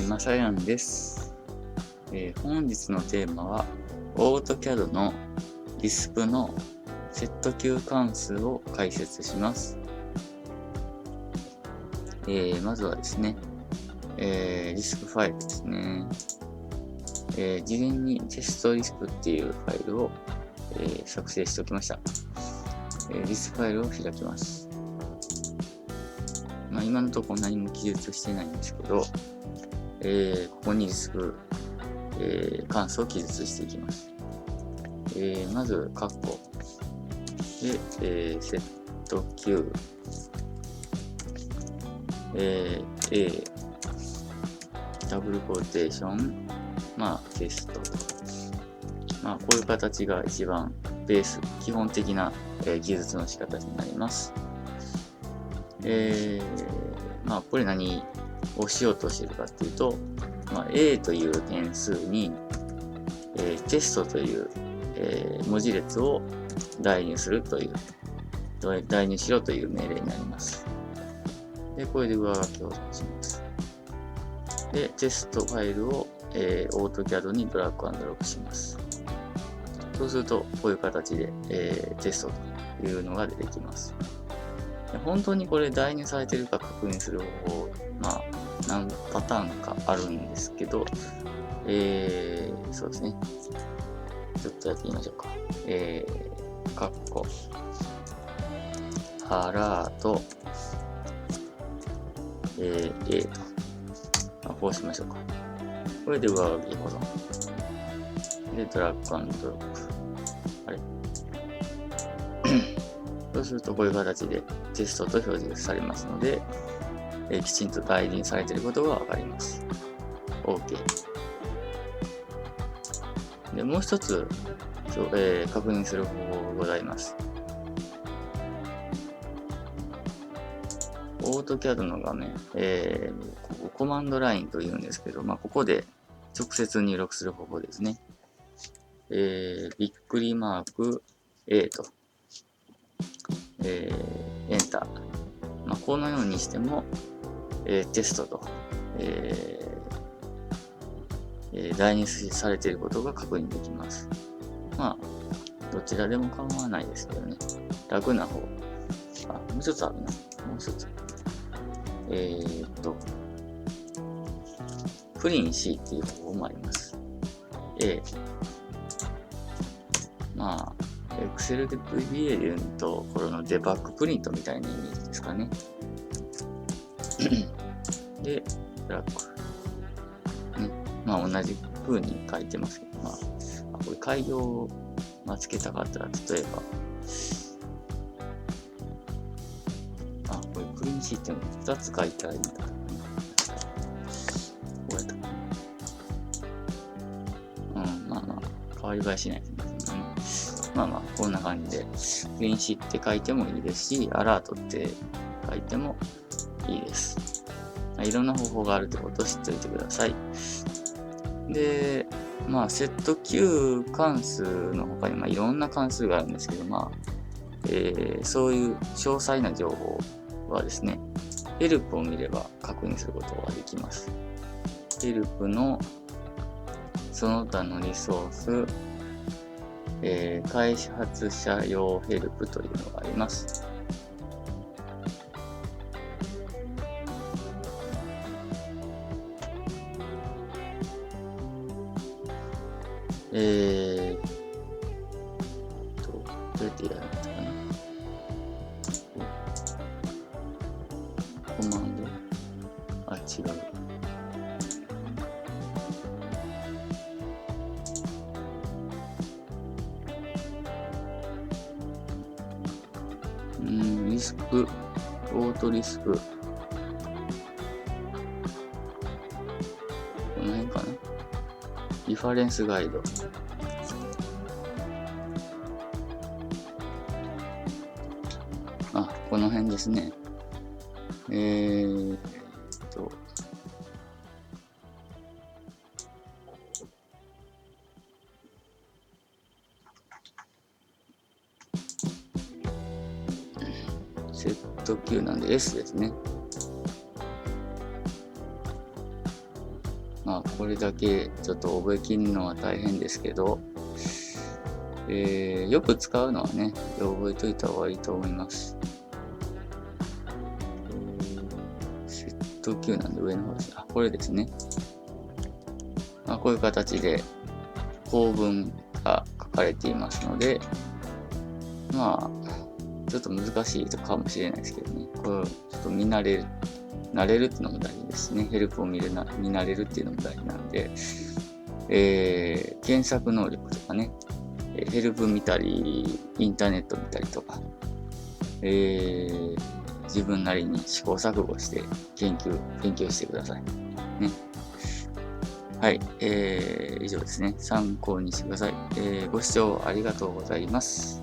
マサヤンです。本日のテーマは、AutoCAD の Lisp のセット級関数を解説します。まずはですね、Lisp ファイルですね。事前にテスト Lisp っていうファイルを、作成しておきました。Lisp ファイルを開きます。今のところ何も記述してないんですけど、ここに Lisp、関数を記述していきます。まず、カッコで、セット Q、A、ダブルコーテーション、テスト。こういう形が一番ベース、基本的な、記述の仕方になります。これ何をしようとしているかっていうと、A という変数に、テストという、文字列を代入するという、代入しろという命令になります。で、これで上書きをします。で、テストファイルを、AutoCAD にドラッグ&ドロップします。そうすると、こういう形で、テストというのが出てきます。本当にこれ代入されているか確認する方法、何パターンかあるんですけど、そうですね。ちょっとやってみましょうか。カッコ、アラート、A と。こうしましょうか。これで上書き保存。で、ドラッグ&ドロップ。そうするとこういう形でテストと表示されますので、きちんと代入されていることがわかります。OK。で、もう一つ、確認する方法がございます。AutoCAD の画面、ここコマンドラインというんですけど、ここで直接入力する方法ですね。びっくりマーク A と、エンター。このようにしても、テストと、代入されていることが確認できます。どちらでも構わないですけどね。楽な方。もう一つあるな。もう一つ。プリン C っていう方法もあります。Excel で VBA で言うと、これのデバッグプリントみたいなイメージですかね。で、ブラック。ね。同じ風に書いてますけど、これ改行をつけたかったら、例えば、これプリンシーって2つ書いてあるんだからね。こうやったかな。変わり映えしないですね。こんな感じで、プリンシーって書いてもいいですし、アラートって書いてもいいです。いろんな方法があるってことを知っておいてください。で、セット Q 関数の他にいろんな関数があるんですけど、そういう詳細な情報はですね、ヘルプを見れば確認することができます。ヘルプのその他のリソース、開発者用ヘルプというのがあります。どうやってやるんだったかな。コマンド。違う。リスク、オートリスク。この辺かな。リファレンスガイド。この辺ですね。セット Q なんで S ですね。これだけちょっと覚えきるのは大変ですけど、よく使うのはね、覚えといた方がいいと思います。セット Q なんで上の方です。これですね。こういう形で構文が書かれていますので、ちょっと難しいかもしれないですけどね。これちょっと慣れるっていうのも大事ですね。ヘルプを見慣れるっていうのも大事なんで、検索能力とかね、ヘルプ見たり、インターネット見たりとか、自分なりに試行錯誤して研究してください。ね。はい、以上ですね。参考にしてください。ご視聴ありがとうございます。